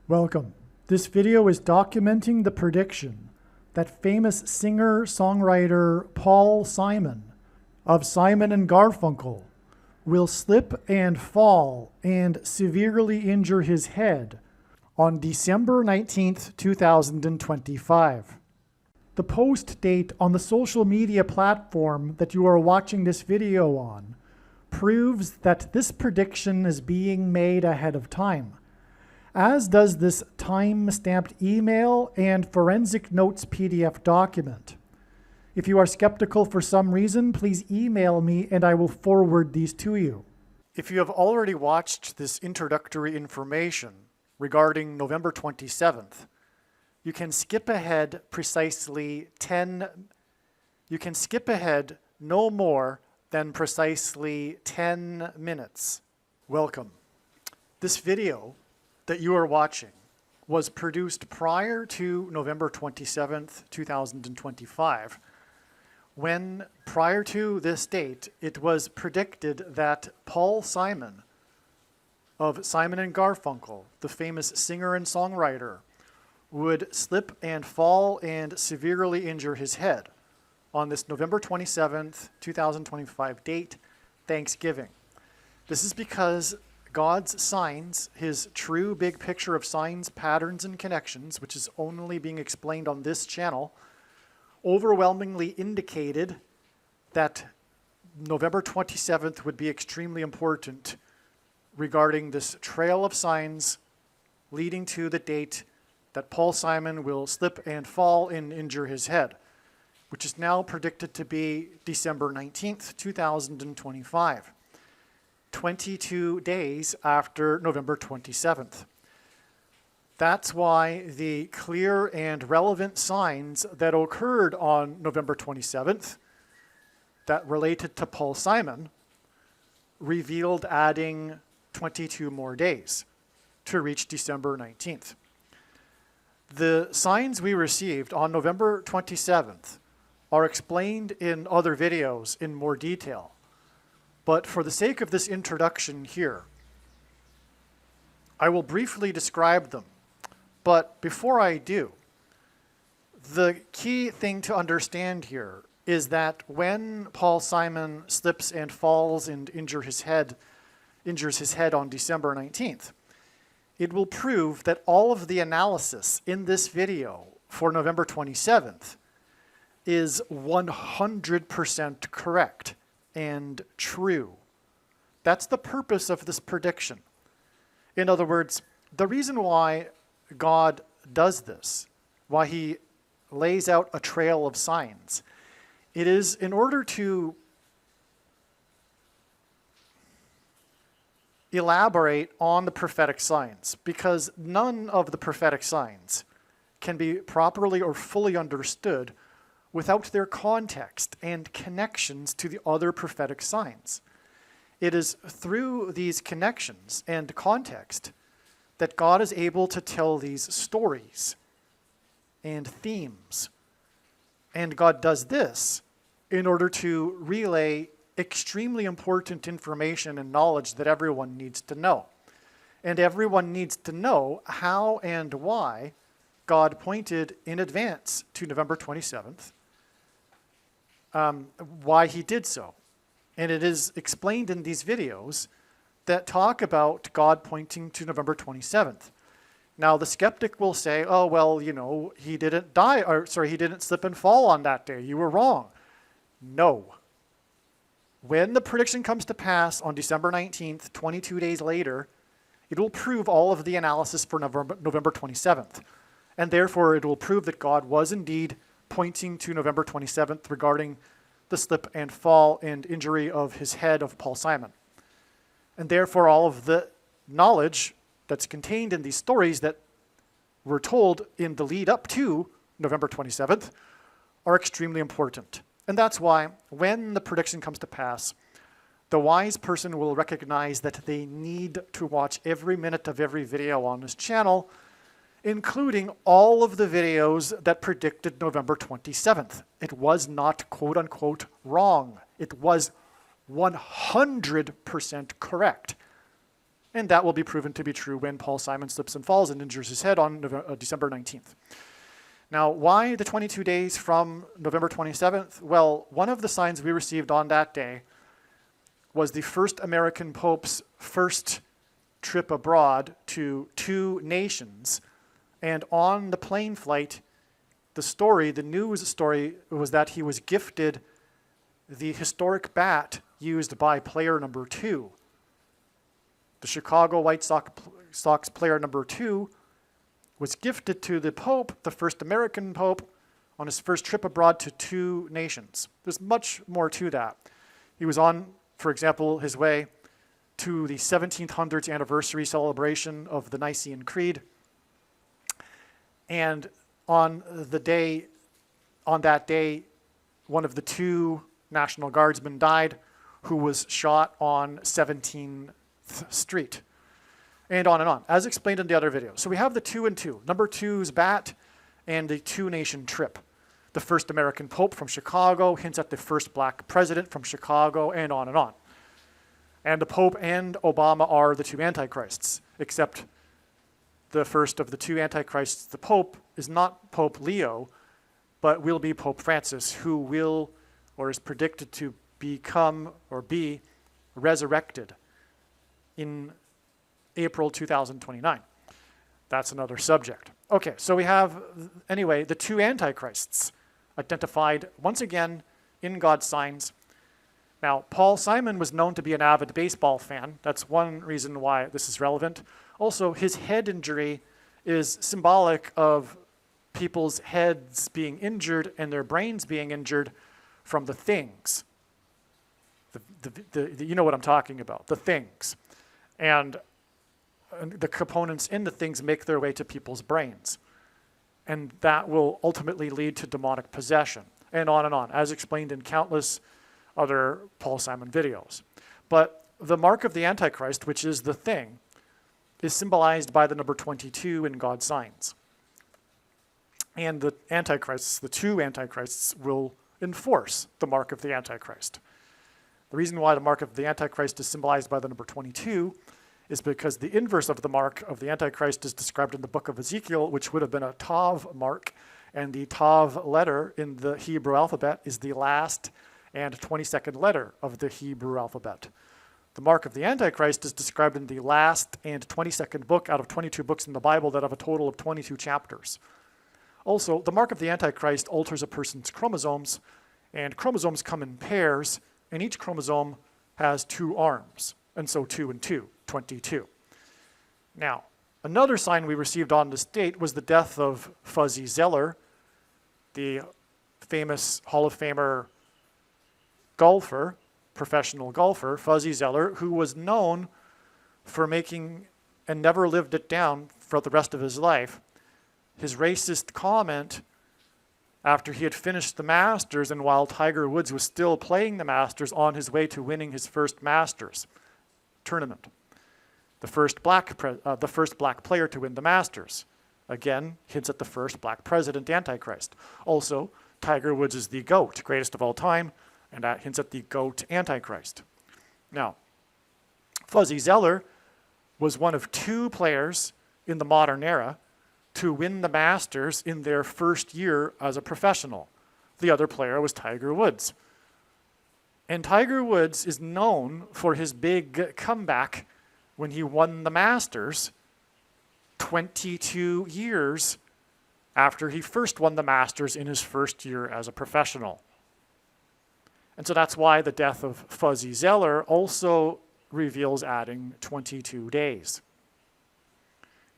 Welcome. This video is documenting the prediction that famous singer-songwriter Paul Simon of Simon and Garfunkel will slip and fall and severely injure his head on December 19th, 2025. The post date on the social media platform that you are watching this video on proves that this prediction is being made ahead of time, as does this time-stamped email and forensic notes PDF document. If you are skeptical for some reason, please email me and I will forward these to you. If you have already watched this introductory information regarding November 27th, you can skip ahead no more than precisely 10 minutes. Welcome. This video that you are watching was produced prior to November 27th, 2025, when prior to this date, it was predicted that Paul Simon of Simon and Garfunkel, the famous singer and songwriter, would slip and fall and severely injure his head on this November 27th, 2025 date, Thanksgiving. This is because God's signs, his true big picture of signs, patterns, and connections, which is only being explained on this channel, overwhelmingly indicated that November 27th would be extremely important regarding this trail of signs leading to the date that Paul Simon will slip and fall and injure his head, which is now predicted to be December 19th, 2025, 22 days after November 27th. That's why the clear and relevant signs that occurred on November 27th that related to Paul Simon revealed adding 22 more days to reach December 19th. The signs we received on November 27th are explained in other videos in more detail. But for the sake of this introduction here, I will briefly describe them. But before I do, the key thing to understand here is that when Paul Simon slips and falls and injures his head on December 19th, it will prove that all of the analysis in this video for November 27th is 100% correct and true. That's the purpose of this prediction. In other words, the reason why God does this, why he lays out a trail of signs, it is in order to elaborate on the prophetic signs, because none of the prophetic signs can be properly or fully understood without their context and connections to the other prophetic signs. It is through these connections and context that God is able to tell these stories and themes. And God does this in order to relay extremely important information and knowledge that everyone needs to know. And everyone needs to know how and why God pointed in advance to November 27th, why he did so. And it is explained in these videos that talk about God pointing to November 27th. Now, the skeptic will say, oh, well, he didn't he didn't slip and fall on that day. You were wrong. No. When the prediction comes to pass on December 19th, 22 days later, it will prove all of the analysis for November 27th. And therefore, it will prove that God was indeed pointing to November 27th regarding the slip and fall and injury of his head of Paul Simon. And therefore, all of the knowledge that's contained in these stories that were told in the lead up to November 27th are extremely important. And that's why when the prediction comes to pass, the wise person will recognize that they need to watch every minute of every video on this channel, including all of the videos that predicted November 27th. It was not quote unquote wrong. It was 100% correct. And that will be proven to be true when Paul Simon slips and falls and injures his head on December 19th. Now, why the 22 days from November 27th? Well, one of the signs we received on that day was the first American Pope's first trip abroad to 2 nations. And on the plane flight, the news story was that he was gifted the historic bat used by player number 2. The Chicago White Sox player number 2 was gifted to the Pope, the first American Pope, on his first trip abroad to 2 nations. There's much more to that. He was on, for example, his way to the 1700s anniversary celebration of the Nicene Creed. And on that day, one of the 2 National Guardsmen died, who was shot on 17th Street. And on, as explained in the other video. So we have the 2 and 2, number 2's bat and the 2-nation trip. The first American Pope from Chicago hints at the first black president from Chicago, and on and on. And the Pope and Obama are the 2 antichrists, except the first of the 2 antichrists, the Pope, is not Pope Leo, but will be Pope Francis, who will, or is predicted to become or be resurrected in April 2029. That's another subject. Okay, so we have, anyway, the 2 antichrists identified once again in God's signs. Now, Paul Simon was known to be an avid baseball fan. That's one reason why this is relevant. Also, his head injury is symbolic of people's heads being injured and their brains being injured from the things. You know what I'm talking about, the things. And the components in the things make their way to people's brains. And that will ultimately lead to demonic possession, and on, as explained in countless other Paul Simon videos. But the mark of the Antichrist, which is the thing, is symbolized by the number 22 in God's signs. And the Antichrists, the 2 Antichrists, will enforce the mark of the Antichrist. The reason why the mark of the Antichrist is symbolized by the number 22 is because the inverse of the mark of the Antichrist is described in the book of Ezekiel, which would have been a Tav mark, and the Tav letter in the Hebrew alphabet is the last and 22nd letter of the Hebrew alphabet. The mark of the Antichrist is described in the last and 22nd book out of 22 books in the Bible that have a total of 22 chapters. Also, the mark of the Antichrist alters a person's chromosomes, and chromosomes come in pairs, and each chromosome has 2 arms, and so 2 and 2, 22. Now, another sign we received on this date was the death of Fuzzy Zoeller, the famous Hall of Famer golfer, professional golfer, Fuzzy Zoeller, who was known for making, and never lived it down for the rest of his life, his racist comment after he had finished the Masters and while Tiger Woods was still playing the Masters on his way to winning his first Masters tournament. The first black player to win the Masters. Again, hints at the first black president, Antichrist. Also, Tiger Woods is the GOAT, greatest of all time, and that hints at the GOAT Antichrist. Now, Fuzzy Zoeller was one of 2 players in the modern era to win the Masters in their first year as a professional. The other player was Tiger Woods. And Tiger Woods is known for his big comeback when he won the Masters 22 years after he first won the Masters in his first year as a professional. And so that's why the death of Fuzzy Zoeller also reveals adding 22 days.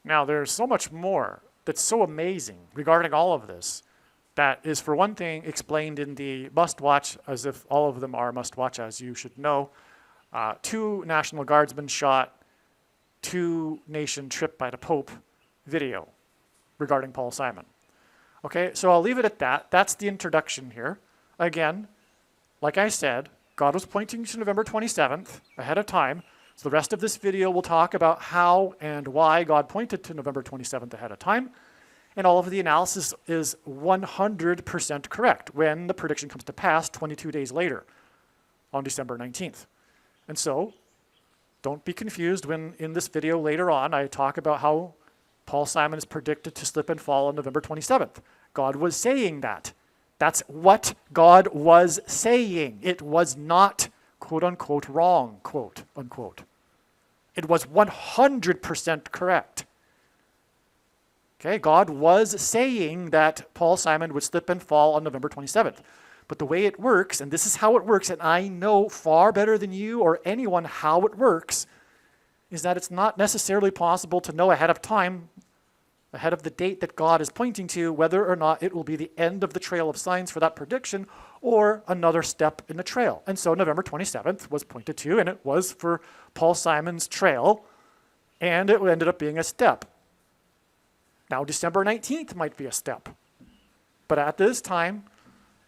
Now, there's so much more that's so amazing regarding all of this that is, for one thing, explained in the must-watch, as if all of them are must-watch, as you should know. 2 National Guardsmen shot, 2-nation trip by the Pope video regarding Paul Simon. Okay, so I'll leave it at that. That's the introduction here. Again, like I said, God was pointing to November 27th ahead of time. So the rest of this video will talk about how and why God pointed to November 27th ahead of time. And all of the analysis is 100% correct when the prediction comes to pass 22 days later on December 19th. And so Don't be confused when in this video later on I talk about how Paul Simon is predicted to slip and fall on November 27th. God was saying that. That's what God was saying. It was not, quote unquote, wrong, quote unquote. It was 100% correct. Okay, God was saying that Paul Simon would slip and fall on November 27th. But the way it works, and this is how it works, and I know far better than you or anyone how it works, is that it's not necessarily possible to know ahead of time, ahead of the date that God is pointing to, whether or not it will be the end of the trail of signs for that prediction or another step in the trail. And so November 27th was pointed to, and it was for Paul Simon's trail, and it ended up being a step. Now December 19th might be a step. But at this time,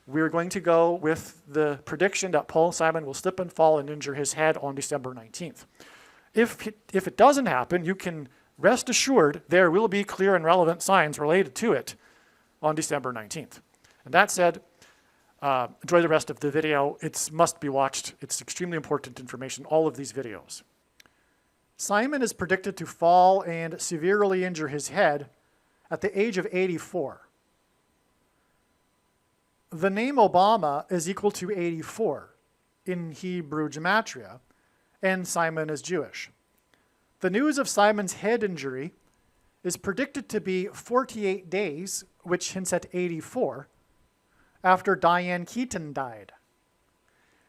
we're going to go with the prediction that Paul Simon will slip and fall and injure his head on December 19th. If it doesn't happen, you can rest assured there will be clear and relevant signs related to it on December 19th. And that said, enjoy the rest of the video. It must be watched. It's extremely important information, all of these videos. Simon is predicted to fall and severely injure his head at the age of 84. The name Obama is equal to 84 in Hebrew gematria, and Simon is Jewish. The news of Simon's head injury is predicted to be 48 days, which hints at 84, after Diane Keaton died.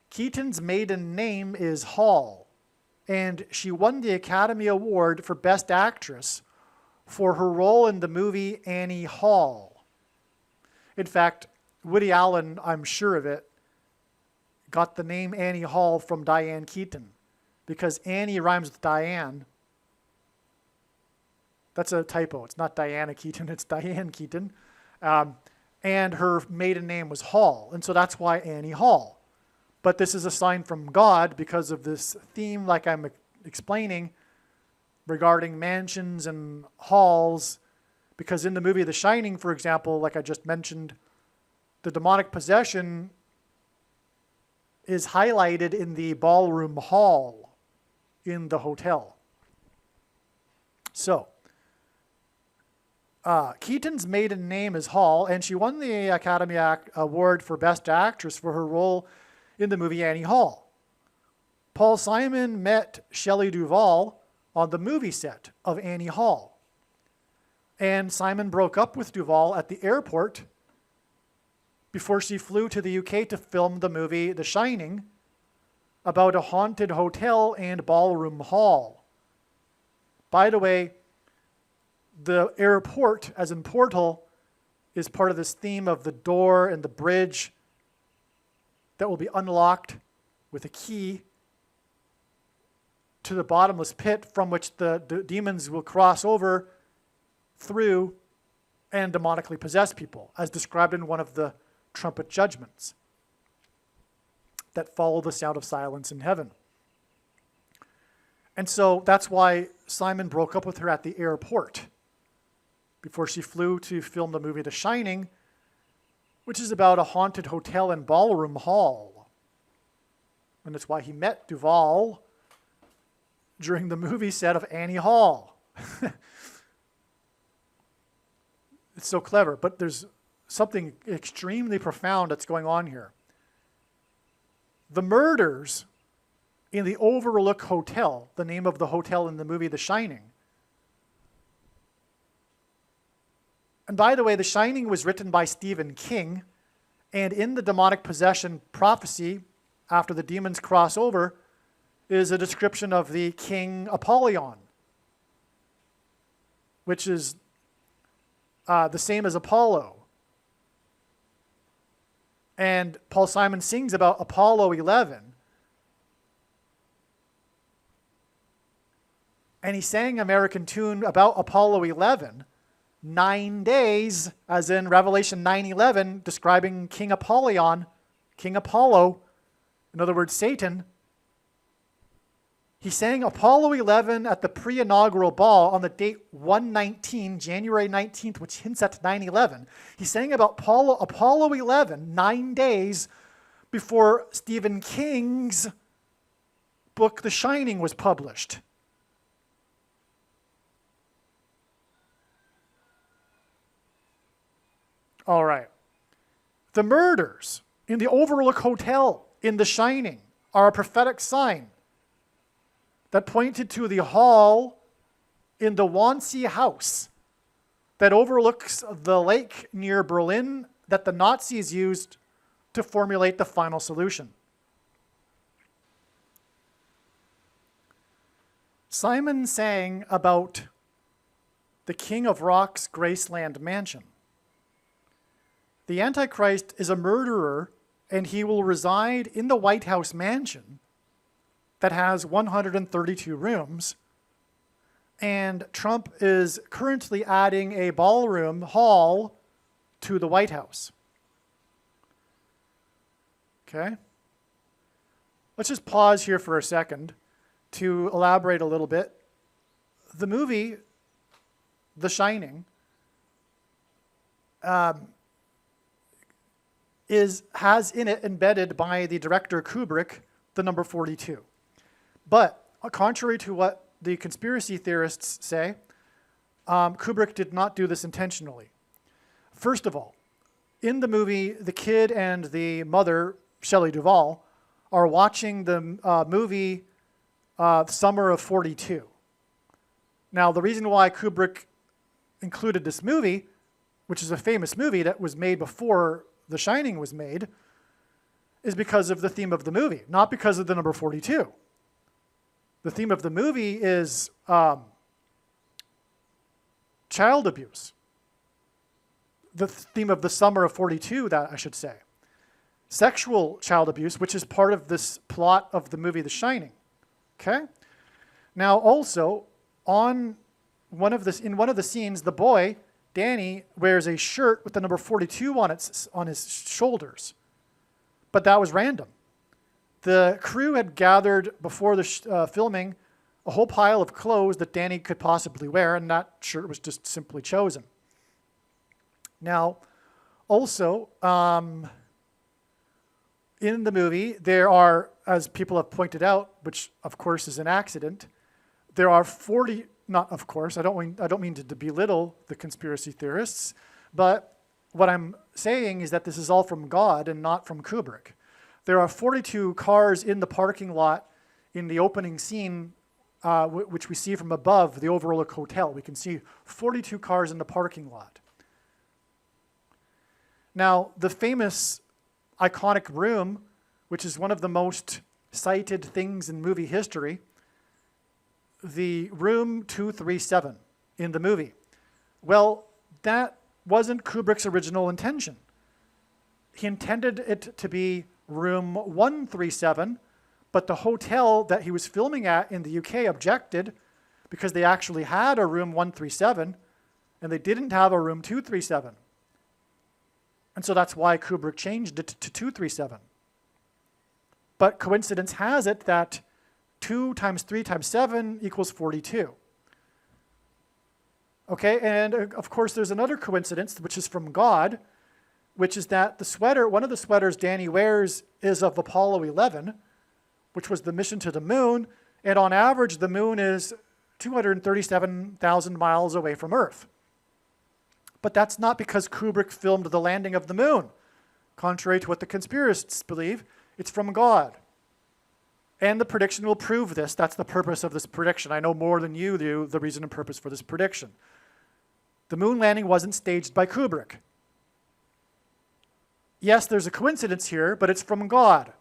Keaton's maiden name is Hall, and she won the Academy Award for Best Actress for her role in the movie Annie Hall. In fact, Woody Allen, I'm sure of it, got the name Annie Hall from Diane Keaton, because Annie rhymes with Diane. That's a typo. It's not Diana Keaton, it's Diane Keaton. And her maiden name was Hall, and so that's why Annie Hall. But this is a sign from God because of this theme, like I'm explaining, regarding mansions and halls. Because in the movie The Shining, for example, like I just mentioned, the demonic possession is highlighted in the ballroom hall in the hotel. So, Keaton's maiden name is Hall, and she won the Academy Award for Best Actress for her role in the movie Annie Hall. Paul Simon met Shelley Duvall on the movie set of Annie Hall. And Simon broke up with Duvall at the airport before she flew to the UK to film the movie The Shining about a haunted hotel and ballroom hall. By the way, the airport, as in portal, is part of this theme of the door and the bridge that will be unlocked with a key to the bottomless pit from which the demons will cross over through and demonically possess people, as described in one of the trumpet judgments that follow the sound of silence in heaven. And so that's why Simon broke up with her at the airport before she flew to film the movie The Shining, which is about a haunted hotel and ballroom hall. And that's why he met Duvall during the movie set of Annie Hall. It's so clever, but there's something extremely profound that's going on here. The murders in the Overlook Hotel, the name of the hotel in the movie The Shining. And by the way, The Shining was written by Stephen King, and in the demonic possession prophecy, after the demons cross over, is a description of the king Apollyon, which is the same as Apollo. And Paul Simon sings about Apollo 11. And he sang an American tune about Apollo 11, 9 days, as in Revelation 9:11, describing King Apollyon, King Apollo, in other words, Satan. He sang Apollo 11 at the pre-inaugural ball on the date 1/19, January 19th, which hints at 9/11. He sang about Apollo 11, 9 days before Stephen King's book The Shining was published. All right. The murders in the Overlook Hotel in The Shining are a prophetic sign that pointed to the hall in the Wannsee House that overlooks the lake near Berlin that the Nazis used to formulate the final solution. Simon sang about the King of Rock's Graceland mansion. The Antichrist is a murderer, and he will reside in the White House mansion that has 132 rooms. And Trump is currently adding a ballroom hall to the White House. Okay? Let's just pause here for a second to elaborate a little bit. The movie, The Shining, has in it embedded by the director Kubrick the number 42. But contrary to what the conspiracy theorists say, Kubrick did not do this intentionally. First of all, in the movie, the kid and the mother, Shelley Duvall, are watching the movie Summer of 42. Now, the reason why Kubrick included this movie, which is a famous movie that was made before The Shining was made, is because of the theme of the movie, not because of the number 42. The theme of the movie is child abuse. The theme of the Summer of 42, that I should say. Sexual child abuse, which is part of this plot of the movie The Shining. Okay? Now also, in one of the scenes, the boy, Danny, wears a shirt with the number 42 on his shoulders. But that was random. The crew had gathered before the filming a whole pile of clothes that Danny could possibly wear, and that shirt was just simply chosen. Now, also, in the movie, there are, as people have pointed out, which of course is an accident, there are 40, not of course, I don't mean to belittle the conspiracy theorists, but what I'm saying is that this is all from God and not from Kubrick. There are 42 cars in the parking lot in the opening scene, which we see from above the Overlook Hotel. We can see 42 cars in the parking lot. Now, the famous iconic room, which is one of the most cited things in movie history, the room 237 in the movie. Well, that wasn't Kubrick's original intention. He intended it to be room 137, but the hotel that he was filming at in the UK objected because they actually had a room 137 and they didn't have a room 237. And so that's why Kubrick changed it to 237. But coincidence has it that 2 times 3 times 7 equals 42. Okay, and of course there's another coincidence, which is from God, which is that the sweater, one of the sweaters Danny wears is of Apollo 11, which was the mission to the moon, and on average the moon is 237,000 miles away from Earth. But that's not because Kubrick filmed the landing of the moon. Contrary to what the conspiracists believe, it's from God. And the prediction will prove this. That's the purpose of this prediction. I know more than you do the reason and purpose for this prediction. The moon landing wasn't staged by Kubrick. Yes, there's a coincidence here, but it's from God.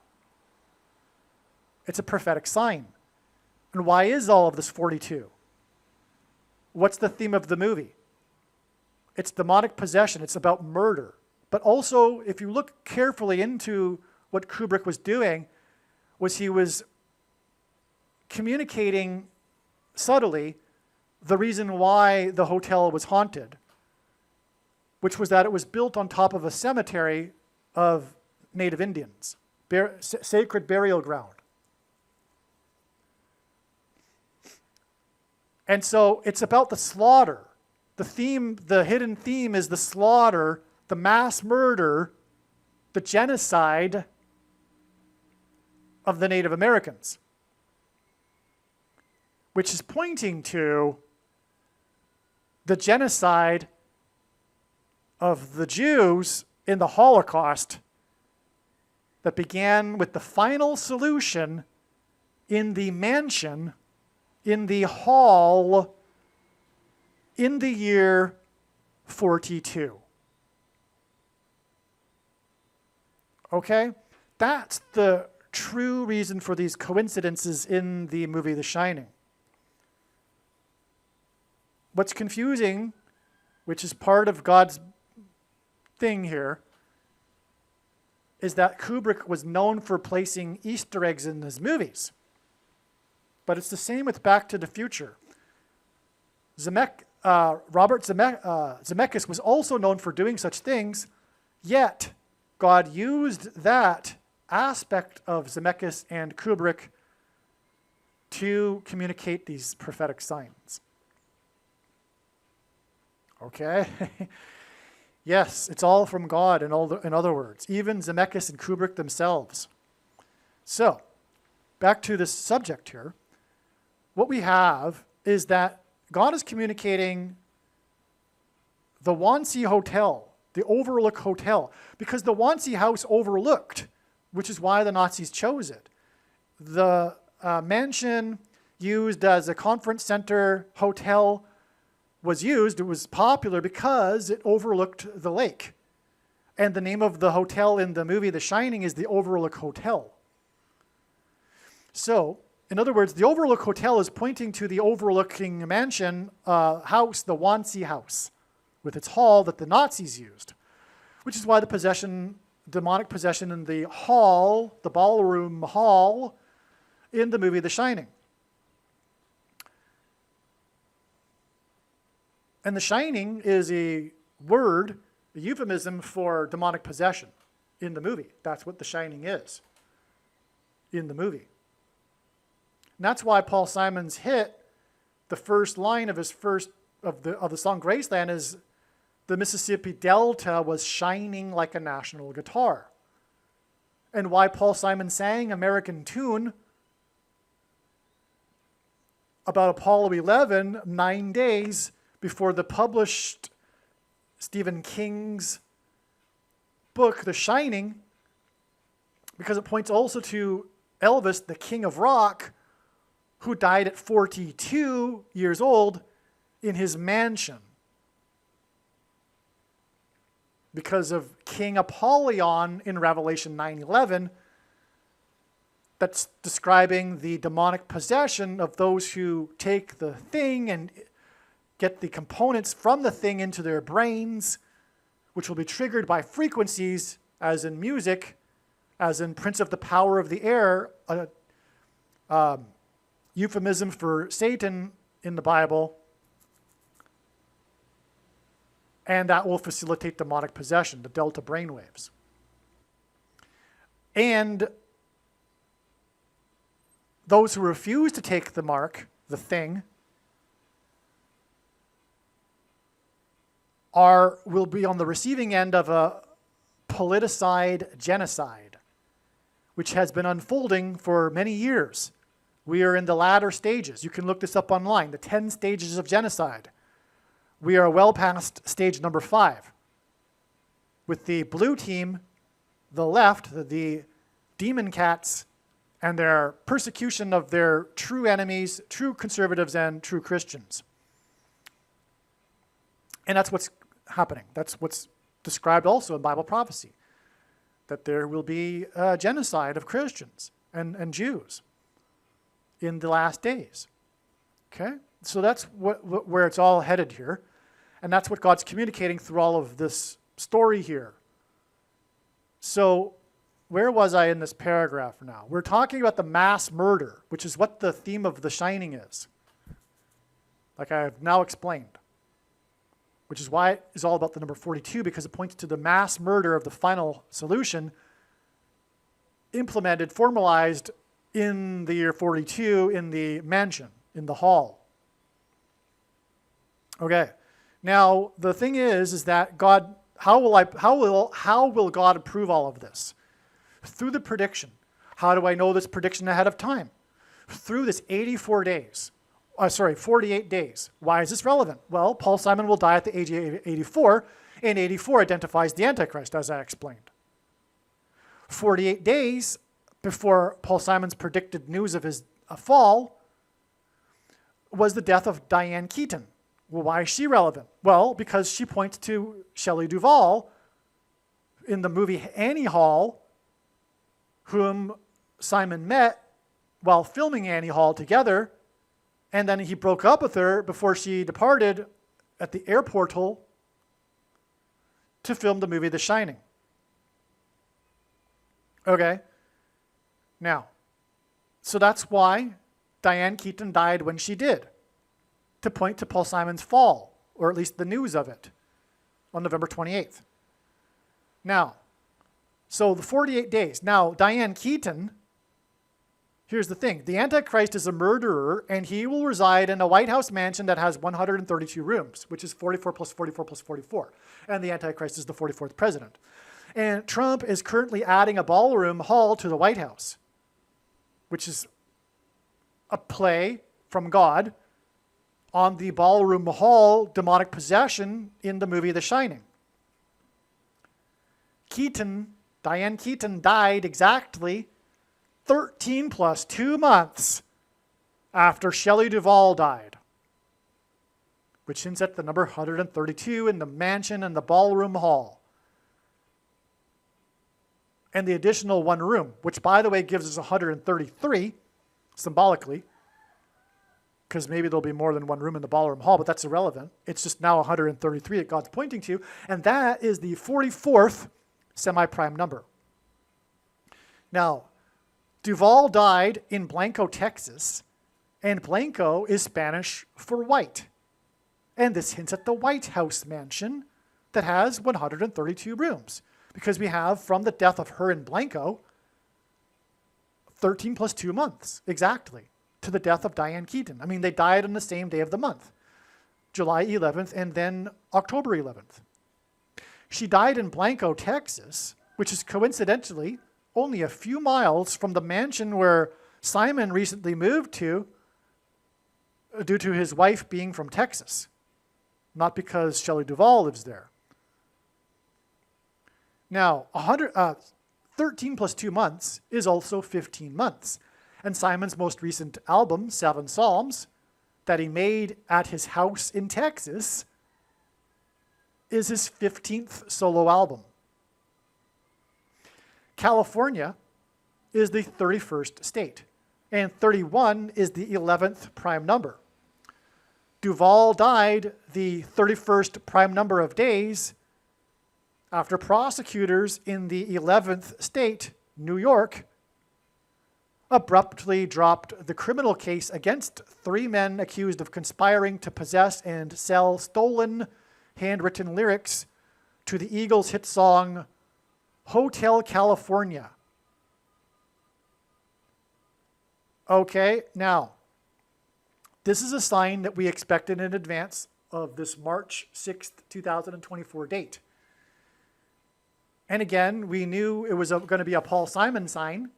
It's a prophetic sign. And why is all of this 42? What's the theme of the movie? It's demonic possession. It's about murder. But also, if you look carefully into what Kubrick was doing, was he was communicating subtly the reason why the hotel was haunted, which was that it was built on top of a cemetery of Native Indians, sacred burial ground. And so it's about the slaughter. The theme, the hidden theme is the slaughter, the mass murder, the genocide of the Native Americans. which is pointing to the genocide of the Jews in the Holocaust that began with the final solution in the mansion, in the hall, in the year 42. Okay? That's the true reason for these coincidences in the movie The Shining. What's confusing, which is part of God's thing here, is that Kubrick was known for placing Easter eggs in his movies. But it's the same with Back to the Future. Robert Zemeckis was also known for doing such things, yet God used that aspect of Zemeckis and Kubrick to communicate these prophetic signs. Okay? Yes, it's all from God, in other words, even Zemeckis and Kubrick themselves. So, back to this subject here. What we have is that God is communicating the Wannsee Hotel, the Overlook Hotel, because the Wannsee House overlooked, which is why the Nazis chose it. The mansion used as a conference center hotel it was popular because it overlooked the lake. And the name of the hotel in the movie The Shining is the Overlook Hotel. So, in other words, the Overlook Hotel is pointing to the overlooking mansion house, the Wannsee House, with its hall that the Nazis used, which is why the demonic possession in the hall, the ballroom hall, in the movie The Shining. And The Shining is a word, a euphemism for demonic possession in the movie. That's what The Shining is in the movie. And that's why Paul Simon's hit, the first line of the song Graceland is, the Mississippi Delta was shining like a national guitar. And why Paul Simon sang American Tune about Apollo 11, 9 days before the published Stephen King's book, The Shining, because it points also to Elvis, the king of rock, who died at 42 years old in his mansion because of King Apollyon in Revelation 9:11, that's describing the demonic possession of those who take the thing and get the components from the thing into their brains, which will be triggered by frequencies, as in music, as in Prince of the Power of the Air, euphemism for Satan in the Bible, and that will facilitate demonic possession, the delta brainwaves. And those who refuse to take the mark, the thing, will be on the receiving end of a politicized genocide, which has been unfolding for many years. We are in the latter stages. You can look this up online, the 10 stages of genocide. We are well past stage number 5. With the blue team, the left, the demon cats, and their persecution of their true enemies, true conservatives, and true Christians. And that's what's happening. That's what's described also in Bible prophecy, that there will be a genocide of Christians and Jews in the last days. Okay? So that's where it's all headed here. And that's what God's communicating through all of this story here. So where was I in this paragraph now? We're talking about the mass murder, which is what the theme of The Shining is, like I have now explained, which is why it is all about the number 42, because it points to the mass murder of the final solution implemented, formalized in the year 42 in the mansion, in the hall. Okay. Now, the thing is that God, how will God approve all of this? Through the prediction. How do I know this prediction ahead of time? Through this 84 days. 48 days. Why is this relevant? Well, Paul Simon will die at the age of 84, and 84 identifies the Antichrist, as I explained. 48 days before Paul Simon's predicted news of his fall was the death of Diane Keaton. Well, why is she relevant? Well, because she points to Shelley Duvall in the movie Annie Hall, whom Simon met while filming Annie Hall together, and then he broke up with her before she departed at the airport to film the movie The Shining. Okay? Now, so that's why Diane Keaton died when she did, to point to Paul Simon's fall, or at least the news of it, on November 28th. Now, so the 48 days. Now, Diane Keaton, here's the thing. The Antichrist is a murderer, and he will reside in a White House mansion that has 132 rooms, which is 44 plus 44 plus 44. And the Antichrist is the 44th president. And Trump is currently adding a ballroom hall to the White House, which is a play from God on the ballroom hall demonic possession in the movie The Shining. Diane Keaton died exactly 13 plus 2 months after Shelley Duvall died, which hints at the number 132 in the mansion and the ballroom hall. And the additional one room, which by the way gives us 133 symbolically, because maybe there'll be more than one room in the ballroom hall, but that's irrelevant. It's just now 133 that God's pointing to, and that is the 44th semi-prime number. Now, Duvall died in Blanco, Texas, and Blanco is Spanish for white. And this hints at the White House mansion that has 132 rooms, because we have, from the death of her in Blanco, 13 plus 2 months, exactly, to the death of Diane Keaton. I mean, they died on the same day of the month, July 11th and then October 11th. She died in Blanco, Texas, which is coincidentally only a few miles from the mansion where Simon recently moved to due to his wife being from Texas, not because Shelley Duvall lives there. Now, 13 plus 2 months is also 15 months. And Simon's most recent album, 7 Psalms, that he made at his house in Texas, is his 15th solo album. California is the 31st state, and 31 is the 11th prime number. Duvall died the 31st prime number of days after prosecutors in the 11th state, New York, abruptly dropped the criminal case against 3 men accused of conspiring to possess and sell stolen handwritten lyrics to the Eagles' hit song, Hotel California. Okay, now, this is a sign that we expected in advance of this March 6th, 2024 date. And again, we knew it was going to be a Paul Simon sign.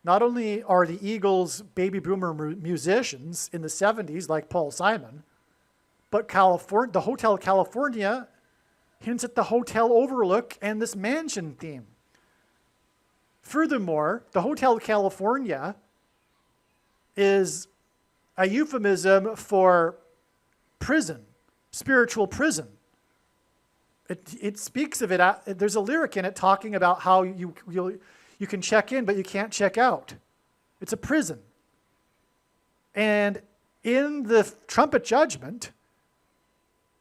Not only are the Eagles baby boomer musicians in the 70s like Paul Simon, but the Hotel California hints at the hotel overlook and this mansion theme. Furthermore, the Hotel California is a euphemism for prison, spiritual prison. It speaks of it. There's a lyric in it talking about how you can check in, but you can't check out. It's a prison. And in the trumpet judgment,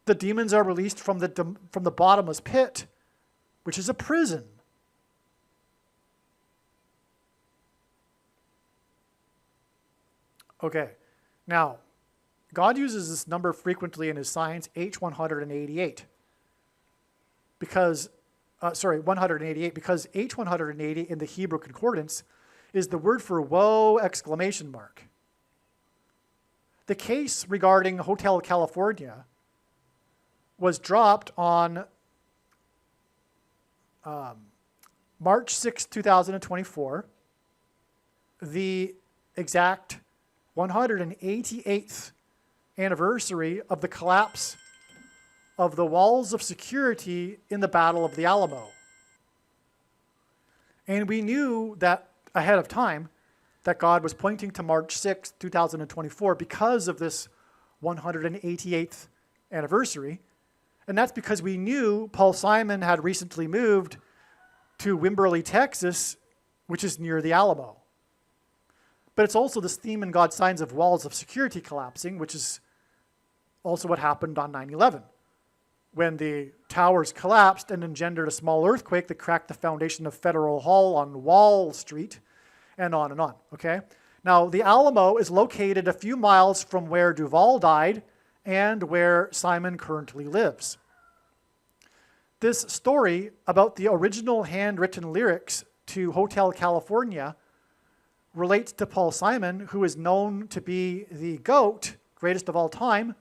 the demons are released from the bottomless pit, which is a prison. Okay, now, God uses this number frequently in his signs, H188. Because 188, because H180 in the Hebrew concordance is the word for woe exclamation mark. The case regarding Hotel California was dropped on March 6, 2024. The exact 188th anniversary of the collapse of the walls of security in the Battle of the Alamo. And we knew that ahead of time that God was pointing to March 6, 2024 because of this 188th anniversary. And that's because we knew Paul Simon had recently moved to Wimberley, Texas, which is near the Alamo. But it's also this theme in God's signs of walls of security collapsing, which is also what happened on 9/11, when the towers collapsed and engendered a small earthquake that cracked the foundation of Federal Hall on Wall Street, and on, okay? Now, the Alamo is located a few miles from where Duvall died and where Simon currently lives. This story about the original handwritten lyrics to Hotel California relates to Paul Simon, who is known to be the GOAT, greatest of all time,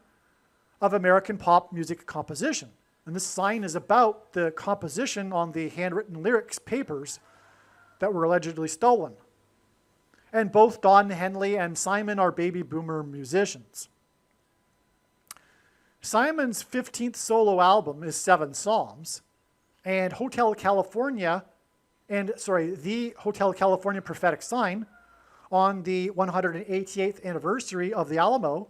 of American pop music composition. And this sign is about the composition on the handwritten lyrics papers that were allegedly stolen. And both Don Henley and Simon are baby boomer musicians. Simon's 15th solo album is 7 Psalms, and the Hotel California prophetic sign on the 188th anniversary of the Alamo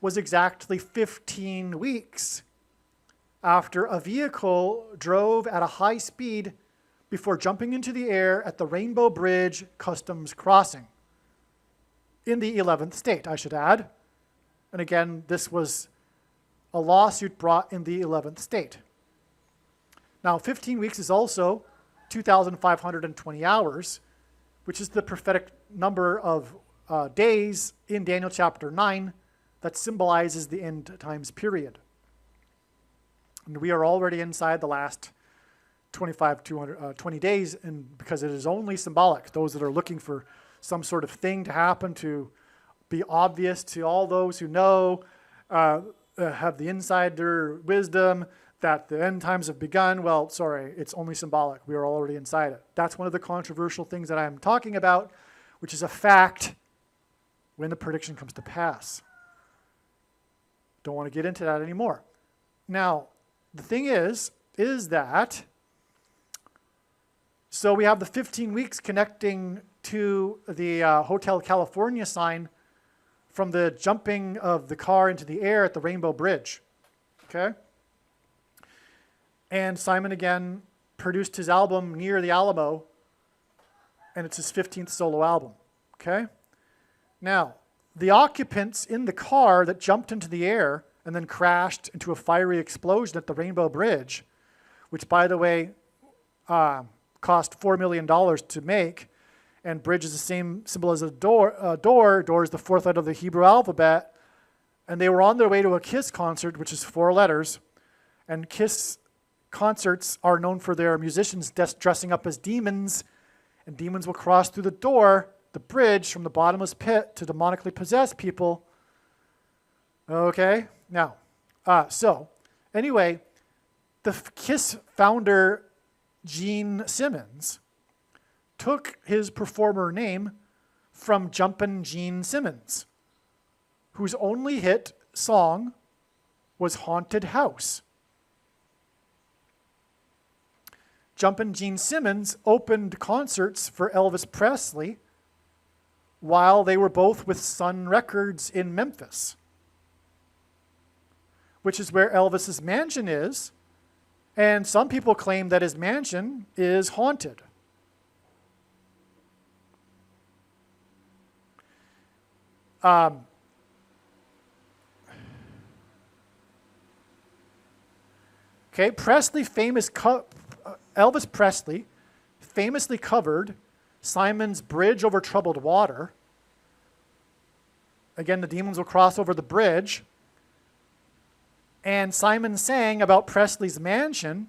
was exactly 15 weeks after a vehicle drove at a high speed before jumping into the air at the Rainbow Bridge Customs Crossing in the 11th state, I should add. And again, this was a lawsuit brought in the 11th state. Now, 15 weeks is also 2,520 hours, which is the prophetic number of days in Daniel chapter 9 that symbolizes the end times period. And we are already inside the last 20 days, and because it is only symbolic. Those that are looking for some sort of thing to happen to be obvious to all those who know, have the insider wisdom that the end times have begun, well, sorry, it's only symbolic. We are already inside it. That's one of the controversial things that I'm talking about, which is a fact when the prediction comes to pass. Don't want to get into that anymore. Now, the thing is that, so we have the 15 weeks connecting to the Hotel California sign from the jumping of the car into the air at the Rainbow Bridge, okay? And Simon again produced his album Near the Alamo, and it's his 15th solo album, okay? Now, the occupants in the car that jumped into the air and then crashed into a fiery explosion at the Rainbow Bridge, which, by the way, cost $4 million to make, and bridge is the same symbol as a door. Door is the 4th letter of the Hebrew alphabet, and they were on their way to a KISS concert, which is 4 letters, and KISS concerts are known for their musicians dressing up as demons, and demons will cross through the door, the bridge, from the bottomless pit to demonically possess people. Okay, now, so anyway, the KISS founder, Gene Simmons, took his performer name from Jumpin' Gene Simmons, whose only hit song was Haunted House. Jumpin' Gene Simmons opened concerts for Elvis Presley while they were both with Sun Records in Memphis, which is where Elvis's mansion is, and some people claim that his mansion is haunted. Okay, Elvis Presley famously covered Simon's Bridge Over Troubled Water. Again, the demons will cross over the bridge. And Simon sang about Presley's mansion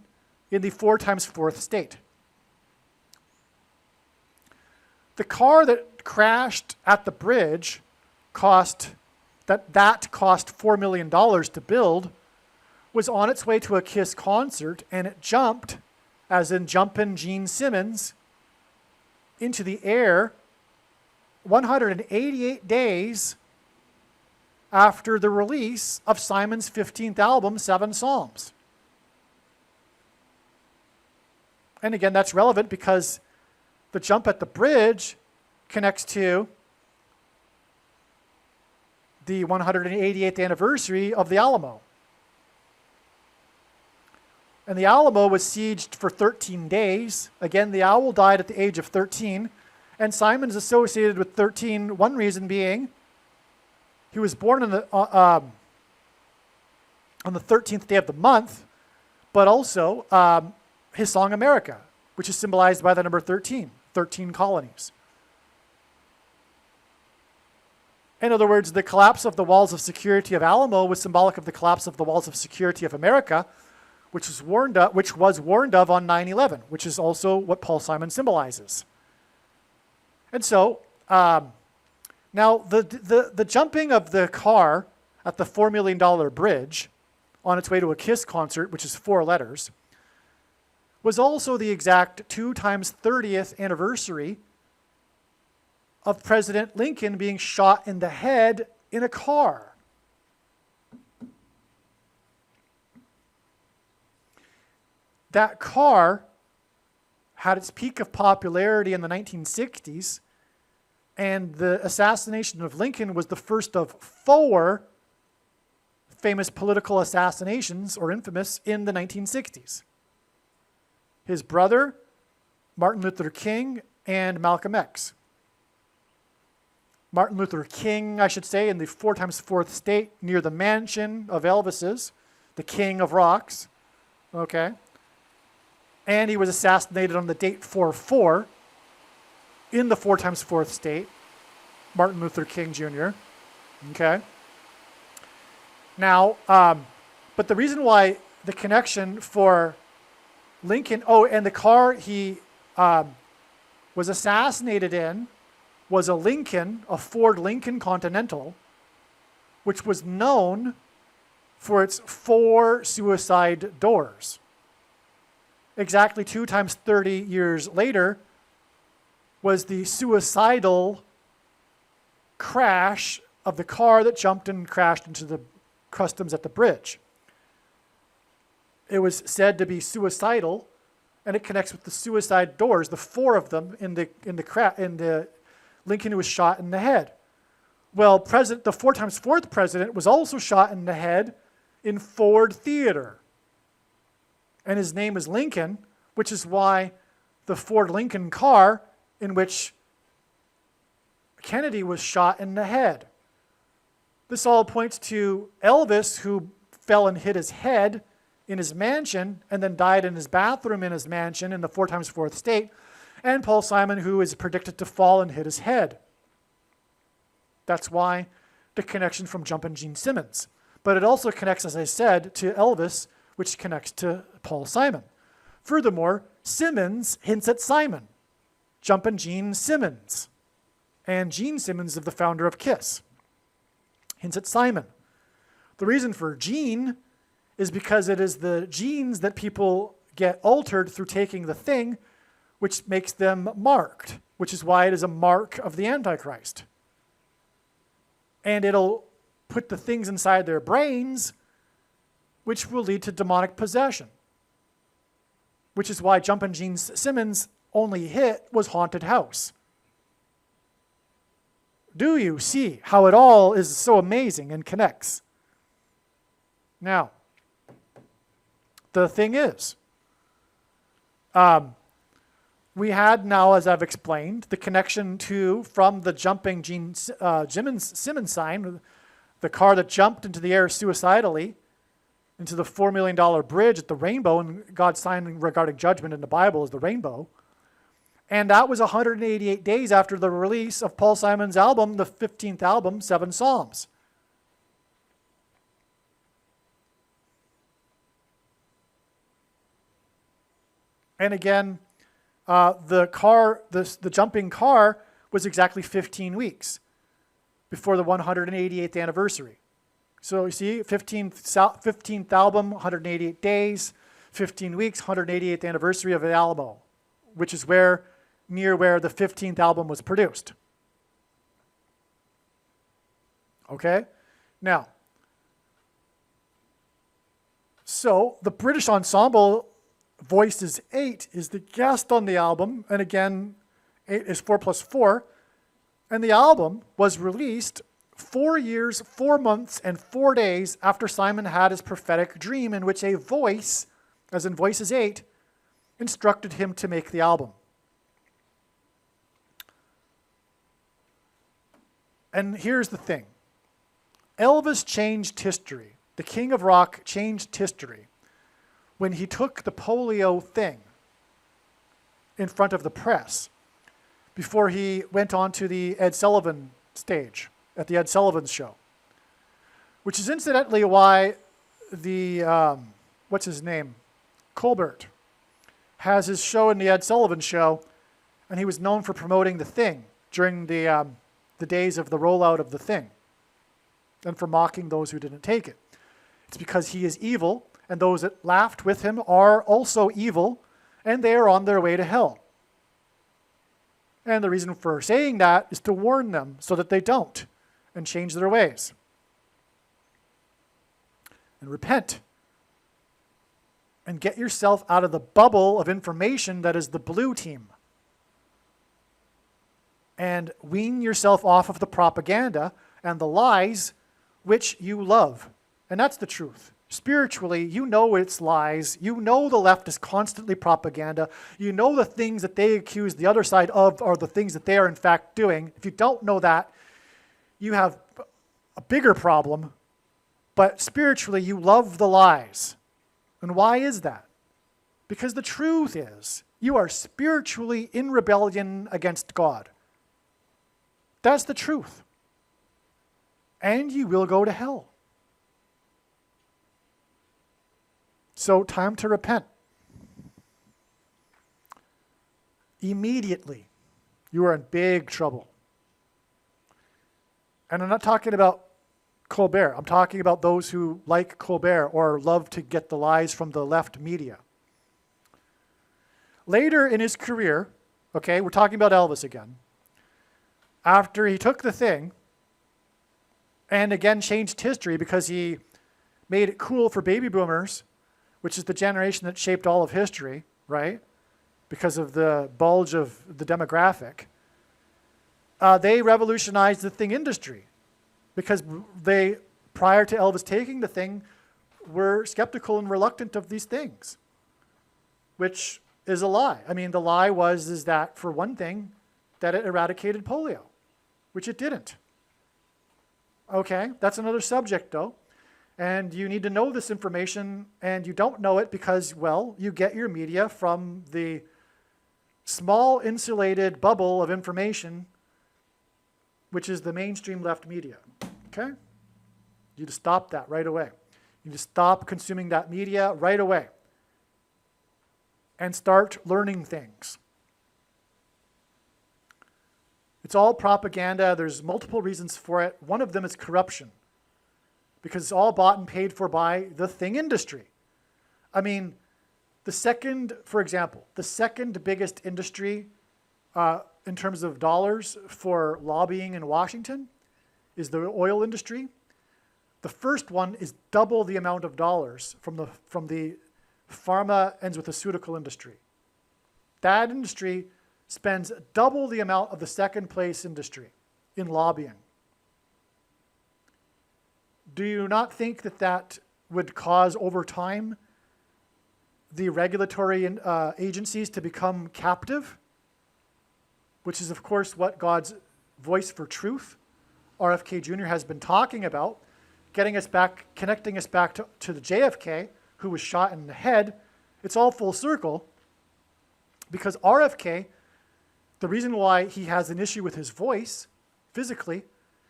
in the 4 times 4th state. The car that crashed at the bridge cost $4 million to build, was on its way to a KISS concert, and it jumped, as in Jumpin' Gene Simmons, into the air 188 days after the release of Simon's 15th album, 7 Psalms. And again, that's relevant because the jump at the bridge connects to the 188th anniversary of the Alamo. And the Alamo was sieged for 13 days. Again, the owl died at the age of 13. And Simon is associated with 13, one reason being he was born on the 13th day of the month, but also his song America, which is symbolized by the number 13, 13 colonies. In other words, the collapse of the walls of security of Alamo was symbolic of the collapse of the walls of security of America, which was warned of on 9/11, which is also what Paul Simon symbolizes. And so, now the jumping of the car at the $4 million bridge on its way to a KISS concert, which is 4 letters, was also the exact 2 times 30th anniversary of President Lincoln being shot in the head in a car. That car had its peak of popularity in the 1960s, and the assassination of Lincoln was the first of 4 famous political assassinations, or infamous, in the 1960s. His brother, Martin Luther King, and Malcolm X. Martin Luther King, I should say, in the 4 times 4th state near the mansion of Elvis's, the King of Rocks, okay? And he was assassinated on the date 4/4 in the 4 times 4th state, Martin Luther King Jr., okay? Now, but the reason why the connection for Lincoln, and the car he was assassinated in was a Lincoln, a Ford Lincoln Continental, which was known for its 4 suicide doors. Exactly 2 times 30 years later was the suicidal crash of the car that jumped and crashed into the customs at the bridge. It was said to be suicidal, and it connects with the suicide doors, the 4 of them in the Lincoln who was shot in the head. Well, the 4 times 4th president was also shot in the head in Ford Theater. And his name is Lincoln, which is why the Ford Lincoln car in which Kennedy was shot in the head. This all points to Elvis, who fell and hit his head in his mansion and then died in his bathroom in his mansion in the 4 times 4th state, and Paul Simon, who is predicted to fall and hit his head. That's why the connection from Jumpin' Gene Simmons. But it also connects, as I said, to Elvis, which connects to Paul Simon. Furthermore, Simmons hints at Simon. Jumpin' Gene Simmons. And Gene Simmons, the founder of KISS, hints at Simon. The reason for Gene is because it is the genes that people get altered through taking the thing, which makes them marked, which is why it is a mark of the Antichrist. And it'll put the things inside their brains which will lead to demonic possession, which is why Jumpin' Gene Simmons' only hit was Haunted House. Do you see how it all is so amazing and connects? Now, the thing is, we had now, as I've explained, the connection from the Jumping Gene Simmons sign, the car that jumped into the air suicidally, into the $4 million bridge at the rainbow, and God's sign regarding judgment in the Bible is the rainbow. And that was 188 days after the release of Paul Simon's album, the 15th album, 7 Psalms. And again, the jumping car was exactly 15 weeks before the 188th anniversary. So you see, 15th album, 188 days, 15 weeks, 188th anniversary of the Alamo, which is near where the 15th album was produced. Okay? Now, so the British Ensemble Voices 8 is the guest on the album, and again, 8 is 4 plus 4, and the album was released 4 years, 4 months, and 4 days after Simon had his prophetic dream in which a voice, as in Voices 8, instructed him to make the album. And here's the thing. Elvis changed history. The King of Rock changed history when he took the polio thing in front of the press before he went on to the Ed Sullivan stage at the Ed Sullivan show, which is incidentally why the, what's his name, Colbert, has his show in the Ed Sullivan show, and he was known for promoting the thing during the days of the rollout of the thing and for mocking those who didn't take it. It's because he is evil, and those that laughed with him are also evil, and they are on their way to hell. And the reason for saying that is to warn them so that they don't and change their ways. And repent. And get yourself out of the bubble of information that is the blue team. And wean yourself off of the propaganda and the lies which you love. And that's the truth. Spiritually, you know it's lies. You know the left is constantly propaganda. You know the things that they accuse the other side of are the things that they are in fact doing. If you don't know that, you have a bigger problem. But spiritually, you love the lies. And why is that? Because the truth is, you are spiritually in rebellion against God. That's the truth. And you will go to hell. So, time to repent. Immediately, you are in big trouble. And I'm not talking about Colbert. I'm talking about those who like Colbert or love to get the lies from the left media. Later in his career, okay, we're talking about Elvis again, after he took the thing and again changed history because he made it cool for baby boomers, which is the generation that shaped all of history, right? Because of the bulge of the demographic. They revolutionized the thing industry because they, prior to Elvis taking the thing, were skeptical and reluctant of these things, which is a lie. I mean, the lie is that, for one thing, that it eradicated polio, which it didn't. Okay, that's another subject, though. And you need to know this information, and you don't know it because, well, you get your media from the small insulated bubble of information, which is the mainstream left media. Okay? You need to stop that right away. You need to stop consuming that media right away and start learning things. It's all propaganda. There's multiple reasons for it. One of them is corruption, because it's all bought and paid for by the thing industry. I mean, for example, the second biggest industry in terms of dollars for lobbying in Washington is the oil industry. The first one is double the amount of dollars from the pharma ends with the pharmaceutical industry. That industry spends double the amount of the second place industry in lobbying. Do you not think that that would cause, over time, the regulatory agencies to become captive? Which is, of course, what God's voice for truth, RFK Jr., has been talking about, connecting us back to the JFK, who was shot in the head. It's all full circle, because RFK, the reason why he has an issue with his voice, physically,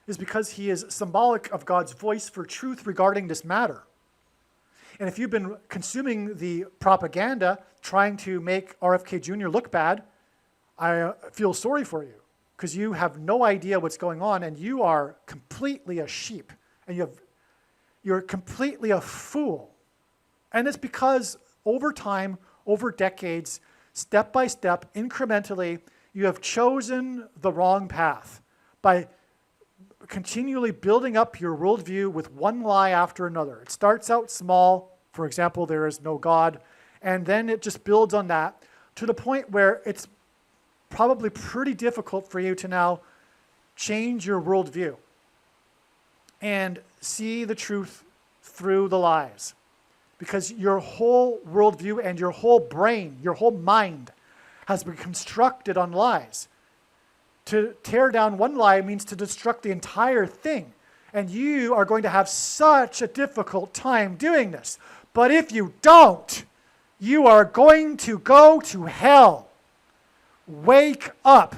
is because he is symbolic of God's voice for truth regarding this matter. And if you've been consuming the propaganda trying to make RFK Jr. look bad, I feel sorry for you, because you have no idea what's going on, and you are completely a sheep, and you're completely a fool. And it's because over time, over decades, step by step, incrementally, you have chosen the wrong path by continually building up your worldview with one lie after another. It starts out small. For example, there is no God. And then it just builds on that to the point where it's probably pretty difficult for you to now change your worldview and see the truth through the lies. Because your whole worldview and your whole brain, your whole mind has been constructed on lies. To tear down one lie means to destruct the entire thing. And you are going to have such a difficult time doing this. But if you don't, you are going to go to hell. Wake up.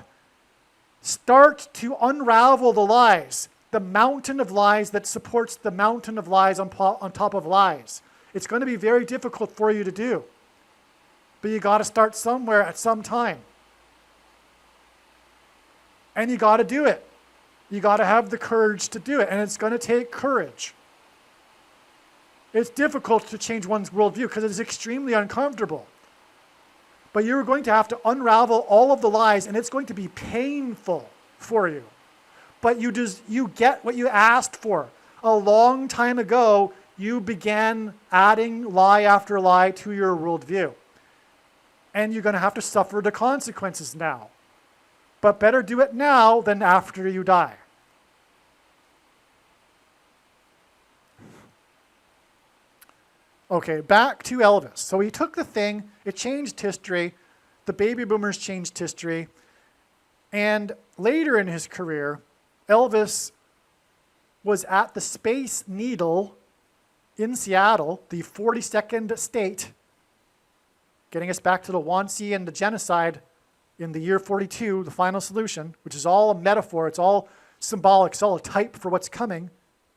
Start to unravel the lies. The mountain of lies that supports the mountain of lies on top of lies. It's going to be very difficult for you to do. But you got to start somewhere at some time. And you got to do it. You got to have the courage to do it. And it's going to take courage. It's difficult to change one's worldview because it is extremely uncomfortable. But you're going to have to unravel all of the lies, and it's going to be painful for you. But you get what you asked for. A long time ago, you began adding lie after lie to your worldview. And you're going to have to suffer the consequences now. But better do it now than after you die. Okay, back to Elvis. So he took the thing, it changed history, the baby boomers changed history, and later in his career, Elvis was at the Space Needle in Seattle, the 42nd state, getting us back to the Wannsee and the genocide in the year 42, the final solution, which is all a metaphor, it's all symbolic, it's all a type for what's coming,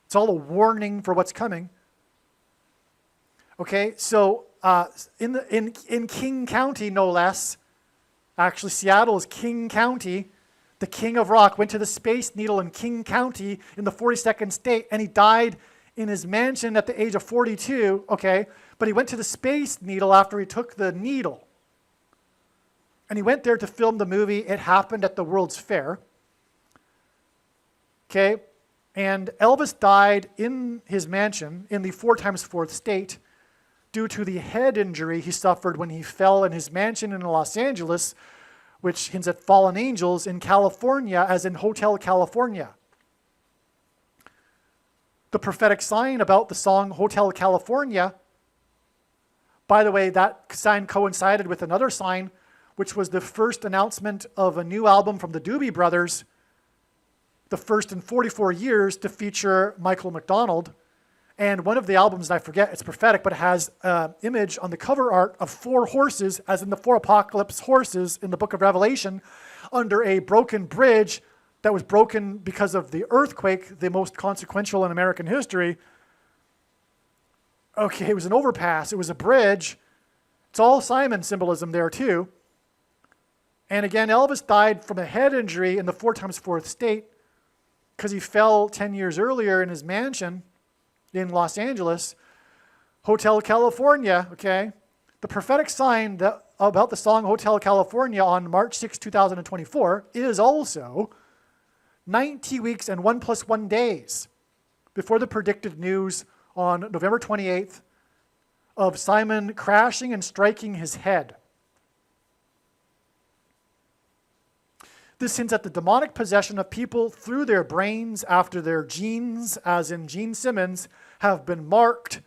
it's all a warning for what's coming. Okay, so in King County, no less, actually Seattle is King County, the king of rock went to the Space Needle in King County in the 42nd state, and he died in his mansion at the age of 42, okay, but he went to the Space Needle after he took the needle. And he went there to film the movie It Happened at the World's Fair. Okay, and Elvis died in his mansion in the 4x4th state due to the head injury he suffered when he fell in his mansion in Los Angeles, which hints at fallen angels, in California, as in Hotel California. The prophetic sign about the song Hotel California, by the way, that sign coincided with another sign, which was the first announcement of a new album from the Doobie Brothers, the first in 44 years to feature Michael McDonald. And one of the albums, I forget, it's prophetic, but it has an image on the cover art of 4 horses, as in the 4 apocalypse horses in the book of Revelation, under a broken bridge that was broken because of the earthquake, the most consequential in American history. Okay, it was an overpass. It was a bridge. It's all Simon symbolism there too. And again, Elvis died from a head injury in the 4x4th state because he fell 10 years earlier in his mansion in Los Angeles, Hotel California, okay? The prophetic sign about the song Hotel California on March 6, 2024 is also 90 weeks and 1 + 1 days before the predicted news on November 28th of Simon crashing and striking his head. This hints at the demonic possession of people through their brains after their genes, as in Gene Simmons, have been marked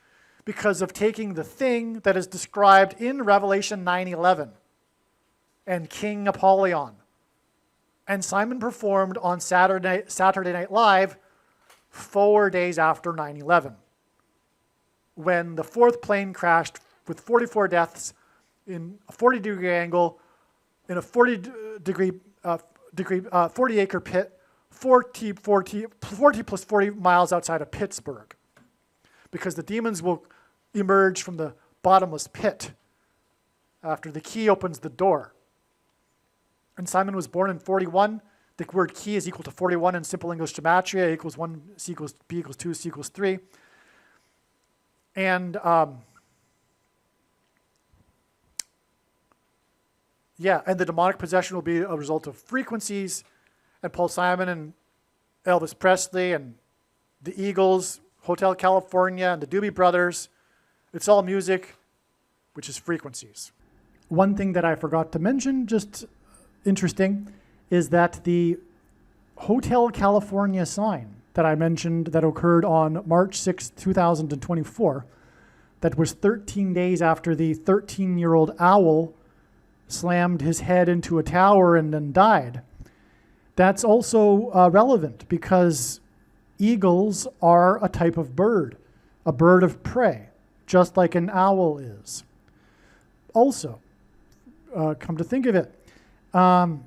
because of taking the thing that is described in Revelation 9:11 and King Apollyon. And Simon performed on Saturday Night Live 4 days after 9/11, when the 4th plane crashed with 44 deaths in a 40-degree angle in a 40-acre pit, 40 plus 40 miles outside of Pittsburgh, because the demons will emerge from the bottomless pit after the key opens the door. And Simon was born in 41. The word key is equal to 41 in simple English gematria. A equals 1, C equals B equals 2, C equals 3. And yeah, and the demonic possession will be a result of frequencies. And Paul Simon Elvis Presley and the Eagles, Hotel California, and the Doobie Brothers. It's all music, which is frequencies. One thing that I forgot to mention, just interesting, is that the Hotel California sign that I mentioned that occurred on March 6, 2024, that was 13 days after the 13-year-old owl slammed his head into a tower and then died. That's also relevant because eagles are a type of bird, a bird of prey, just like an owl is. Also, come to think of it, an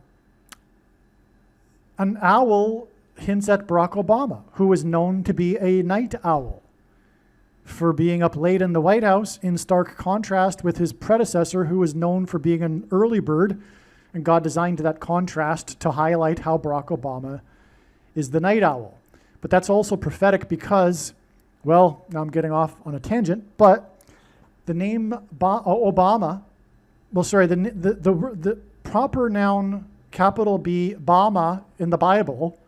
owl hints at Barack Obama, who was known to be a night owl for being up late in the White House, in stark contrast with his predecessor, who was known for being an early bird. And God designed that contrast to highlight how Barack Obama is the night owl. But that's also prophetic because, well, now I'm getting off on a tangent, but the name Obama, well, sorry, the proper noun, capital B, Bama in the Bible,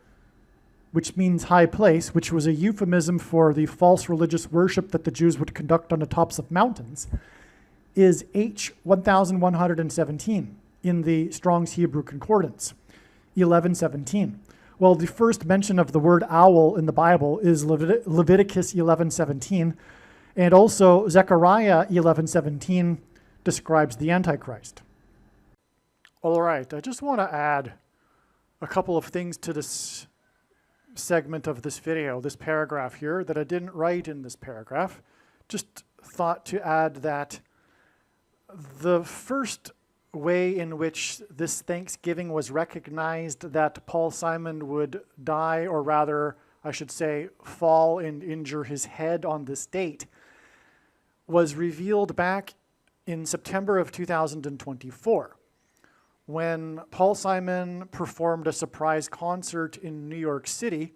which means high place, which was a euphemism for the false religious worship that the Jews would conduct on the tops of mountains, is H 1117 in the Strong's Hebrew Concordance, 1117. Well, the first mention of the word owl in the Bible is Leviticus 11:17, and also Zechariah 11:17 describes the Antichrist. All right, I just want to add a couple of things to this segment of this video, this paragraph here, that I didn't write in this paragraph. Just thought to add that the first way in which this Thanksgiving was recognized that Paul Simon would die, or rather, I should say, fall and injure his head on this date, was revealed back in September of 2024, when Paul Simon performed a surprise concert in New York City.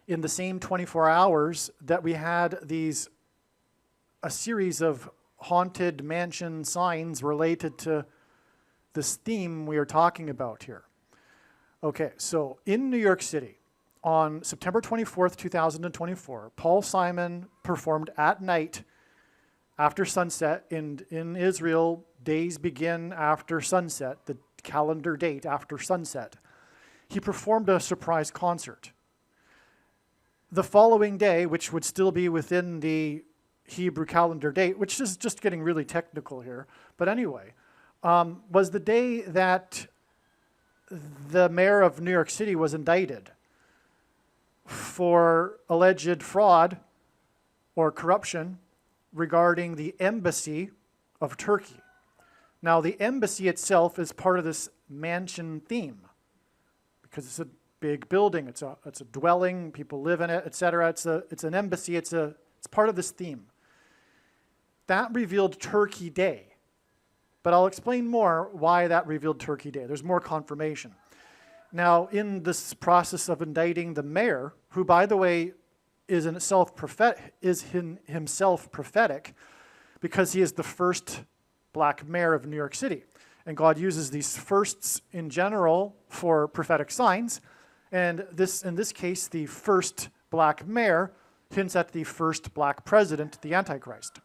In the same 24 hours that we had a series of haunted mansion signs related to this theme we are talking about here. Okay, so in New York City, on September 24th, 2024, Paul Simon performed at night after sunset. In Israel, days begin after sunset, the calendar date after sunset. He performed a surprise concert. The following day, which would still be within the Hebrew calendar date, which is just getting really technical here, but anyway, was the day that the mayor of New York City was indicted for alleged fraud or corruption regarding the embassy of Turkey. Now, the embassy itself is part of this mansion theme because it's a big building, it's a dwelling, people live in it, etc. It's an embassy, it's part of this theme. That revealed Turkey Day. But I'll explain more why that revealed Turkey Day. There's more confirmation. Now, in this process of indicting the mayor, who, by the way, is himself prophetic because he is the first black mayor of New York City. And God uses these firsts in general for prophetic signs. And in this case, the first black mayor hints at the first black president, the Antichrist.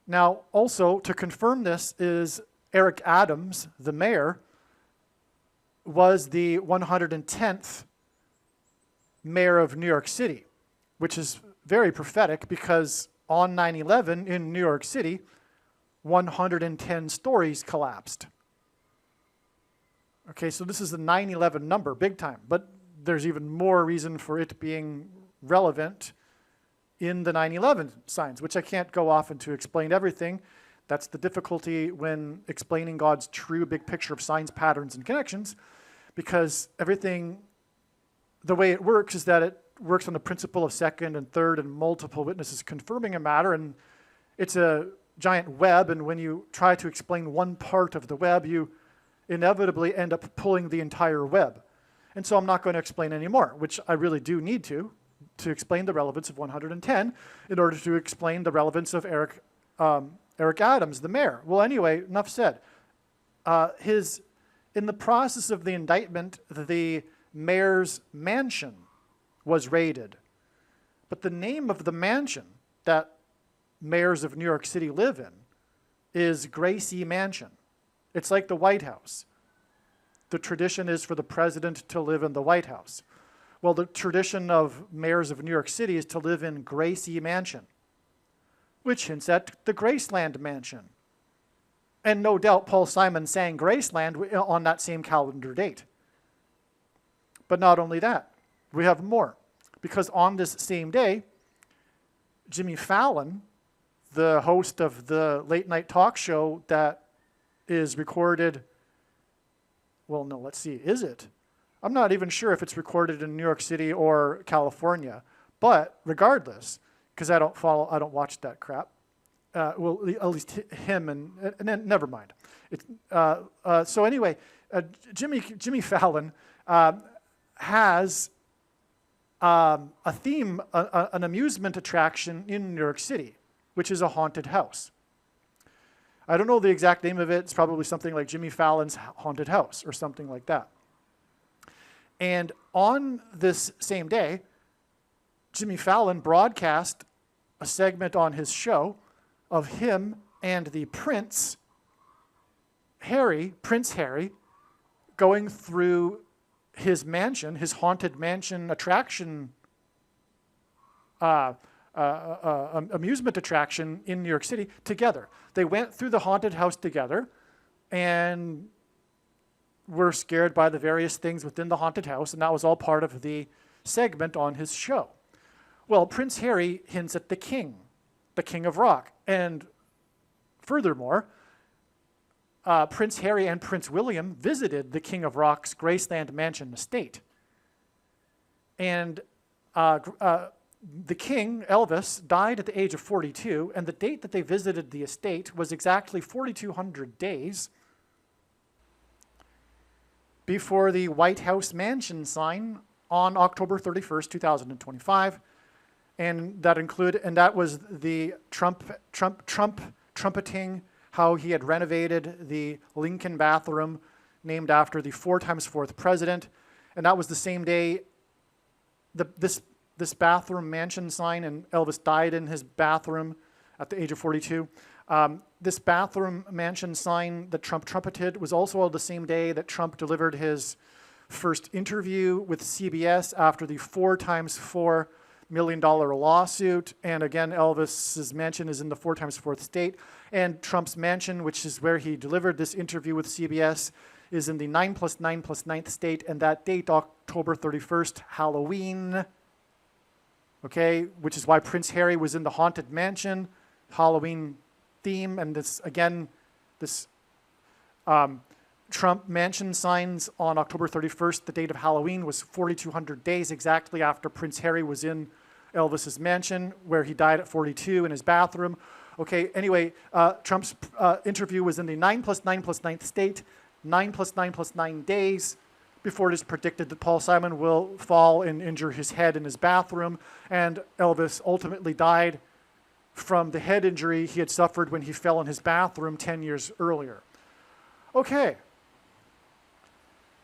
Now, also, to confirm this is Eric Adams, the mayor, was the 110th mayor of New York City, which is very prophetic because on 9/11 in New York City, 110 stories collapsed. Okay, so this is the 9/11 number, big time, but there's even more reason for it being relevant in the 9/11 signs, which I can't go off into explain everything. That's the difficulty when explaining God's true big picture of signs, patterns, and connections, because everything, the way it works is that it works on the principle of second and third and multiple witnesses confirming a matter, and it's a giant web, and when you try to explain one part of the web, you inevitably end up pulling the entire web. And so I'm not going to explain any more, which I really do need to explain the relevance of 110 in order to explain the relevance of Eric Adams, the mayor. Well, anyway, enough said. In the process of the indictment, the mayor's mansion was raided. But the name of the mansion that mayors of New York City live in is Gracie Mansion. It's like the White House. The tradition is for the president to live in the White House. Well, the tradition of mayors of New York City is to live in Gracie Mansion, which hints at the Graceland Mansion. And no doubt Paul Simon sang Graceland on that same calendar date. But not only that, we have more. Because on this same day, Jimmy Fallon, the host of the late night talk show that is recorded, well, no, let's see, is it? I'm not even sure if it's recorded in New York City or California, but regardless, because I don't watch that crap. Well, at least him and never mind. So anyway, Jimmy Fallon has a theme, an amusement attraction in New York City, which is a haunted house. I don't know the exact name of it. It's probably something like Jimmy Fallon's Haunted House or something like that. And on this same day, Jimmy Fallon broadcast a segment on his show of him and the Prince Harry, going through his mansion, his haunted mansion attraction, amusement attraction in New York City together. They went through the haunted house together and were scared by the various things within the haunted house, and that was all part of the segment on his show. Well, Prince Harry hints at the king of rock. And furthermore, Prince Harry and Prince William visited the King of Rock's Graceland Mansion estate. And the king, Elvis, died at the age of 42, and the date that they visited the estate was exactly 4,200 days before the White House mansion sign on October 31st, 2025. And that was the trumpeting how he had renovated the Lincoln bathroom named after the 4x4th president. And that was the same day this bathroom mansion sign, and Elvis died in his bathroom at the age of 42. This bathroom mansion sign that Trump trumpeted was also the same day that Trump delivered his first interview with CBS after the $4x4 million lawsuit. And again, Elvis's mansion is in the 4x4th state. And Trump's mansion, which is where he delivered this interview with CBS, is in the 9+9+9th state. And that date, October 31st, Halloween, okay, which is why Prince Harry was in the haunted mansion, Halloween theme. And this, again, this Trump mansion signs on October 31st, the date of Halloween, was 4,200 days exactly after Prince Harry was in Elvis's mansion, where he died at 42 in his bathroom. Okay, anyway, Trump's interview was in the 9+9+9th state, 9+9+9 days before it is predicted that Paul Simon will fall and injure his head in his bathroom, and Elvis ultimately died from the head injury he had suffered when he fell in his bathroom 10 years earlier. Okay.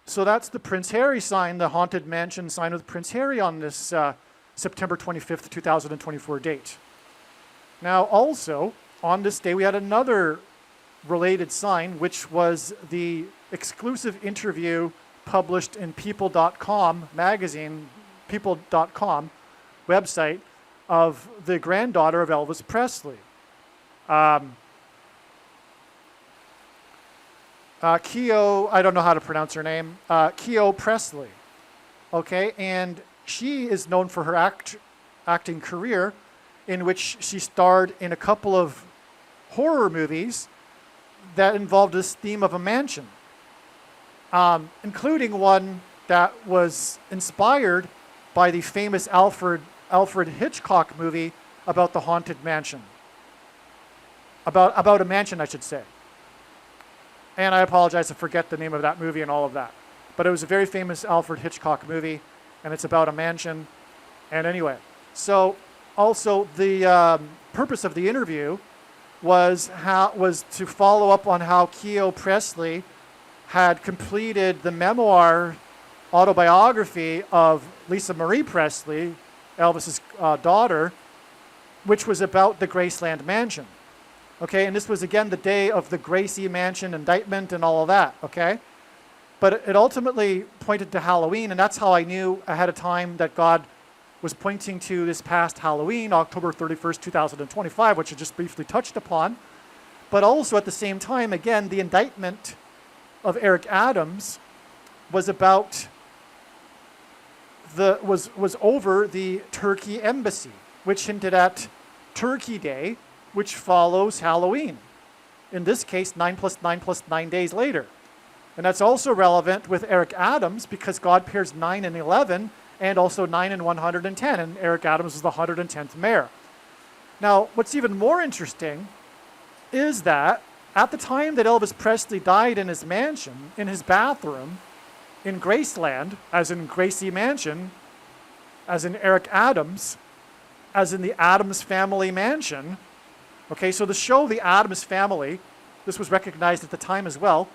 So that's the Prince Harry sign, the haunted mansion sign with Prince Harry on this September 25th, 2024 date. Now also, on this day, we had another related sign, which was the exclusive interview published in People.com magazine, People.com website, of the granddaughter of Elvis Presley. Keo, I don't know how to pronounce her name, Keo Presley, okay? And she is known for her acting career, in which she starred in a couple of horror movies that involved this theme of a mansion, including one that was inspired by the famous Alfred Hitchcock movie about the haunted mansion, about a mansion, I should say. And I apologize, I forget the name of that movie and all of that. But it was a very famous Alfred Hitchcock movie, and it's about a mansion. And anyway, so also the purpose of the interview was to follow up on how Keo Presley had completed the memoir autobiography of Lisa Marie Presley, Elvis's daughter, which was about the Graceland mansion. Okay, and this was again the day of the Gracie mansion indictment and all of that, okay? But it ultimately pointed to Halloween, and that's how I knew ahead of time that God was pointing to this past Halloween, October 31st, 2025, which I just briefly touched upon. But also at the same time, again, the indictment of Eric Adams was about was over the Turkey embassy, which hinted at Turkey Day, which follows Halloween. In this case, 9 + 9 + 9 days later. And that's also relevant with Eric Adams because God pairs 9 and 11 and also 9 and 110, and Eric Adams was the 110th mayor. Now, what's even more interesting is that at the time that Elvis Presley died in his mansion, in his bathroom, in Graceland, as in Gracie Mansion, as in Eric Adams, as in the Adams Family Mansion. Okay, so the show The Adams Family, this was recognized at the time as well.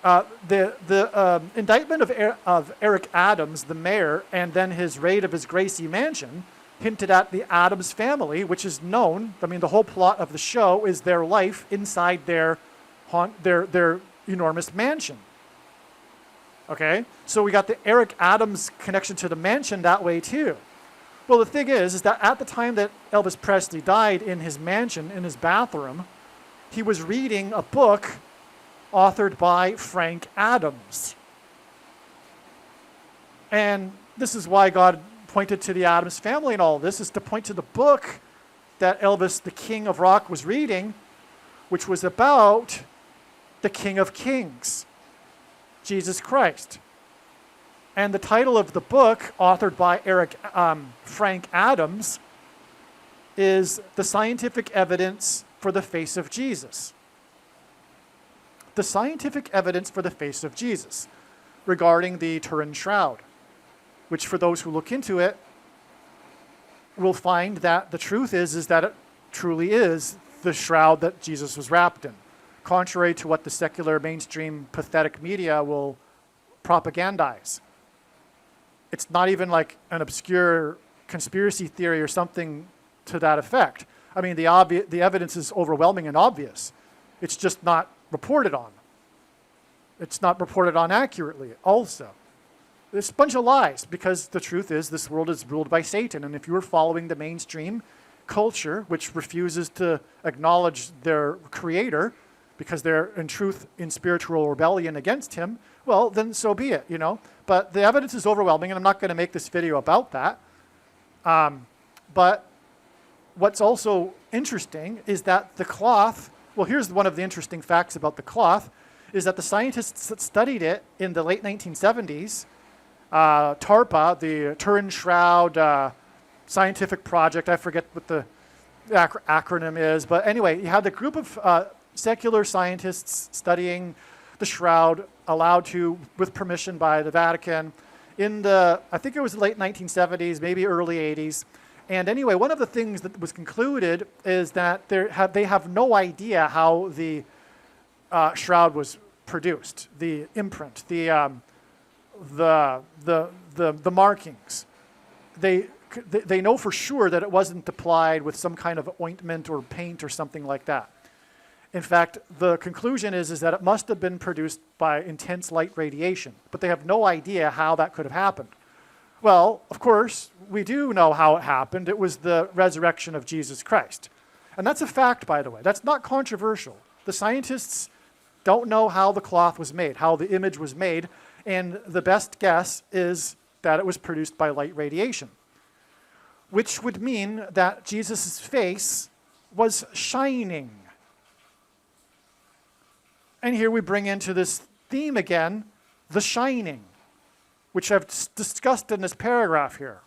The indictment of Eric Adams, the mayor, and then his raid of his Gracie Mansion hinted at the Adams family, which is known. I mean, the whole plot of the show is their life inside their enormous mansion. Okay, so we got the Eric Adams connection to the mansion that way too. Well, the thing is that at the time that Elvis Presley died in his mansion, in his bathroom, he was reading a book authored by Frank Adams. And this is why God pointed to the Adams family and all this, is to point to the book that Elvis, the King of Rock, was reading, which was about the King of Kings, Jesus Christ. And the title of the book, authored by Frank Adams, is The Scientific Evidence for the Face of Jesus. The scientific evidence for the face of Jesus regarding the Turin Shroud, which for those who look into it will find that the truth is that it truly is the shroud that Jesus was wrapped in, contrary to what the secular mainstream pathetic media will propagandize. It's not even like an obscure conspiracy theory or something to that effect. I mean, the evidence is overwhelming and obvious. It's just not reported on. It's not reported on accurately also. It's a bunch of lies, because the truth is this world is ruled by Satan, and if you are following the mainstream culture, which refuses to acknowledge their creator because they're in truth in spiritual rebellion against him, well, then so be it, you know. But the evidence is overwhelming, and I'm not going to make this video about that. But what's also interesting is that the cloth, well, here's one of the interesting facts about the cloth, is that the scientists that studied it in the late 1970s, TARPA, the Turin Shroud scientific project, I forget what the acronym is, but anyway, you had the group of secular scientists studying the shroud, allowed to, with permission by the Vatican, in the, I think it was the late 1970s, maybe early 80s. And anyway, one of the things that was concluded is that they have no idea how the shroud was produced, the imprint, the markings. They know for sure that it wasn't applied with some kind of ointment or paint or something like that. In fact, the conclusion is that it must have been produced by intense light radiation, but they have no idea how that could have happened. Well, of course, we do know how it happened. It was the resurrection of Jesus Christ. And that's a fact, by the way. That's not controversial. The scientists don't know how the cloth was made, how the image was made, and the best guess is that it was produced by light radiation, which would mean that Jesus' face was shining. And here we bring into this theme again, the shining, which I've discussed in this paragraph here,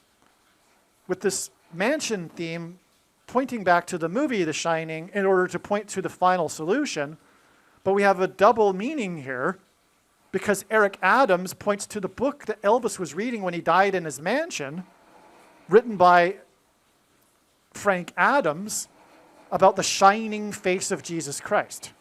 with this mansion theme pointing back to the movie The Shining in order to point to the final solution. But we have a double meaning here, because Eric Adams points to the book that Elvis was reading when he died in his mansion, written by Frank Adams, about the shining face of Jesus Christ.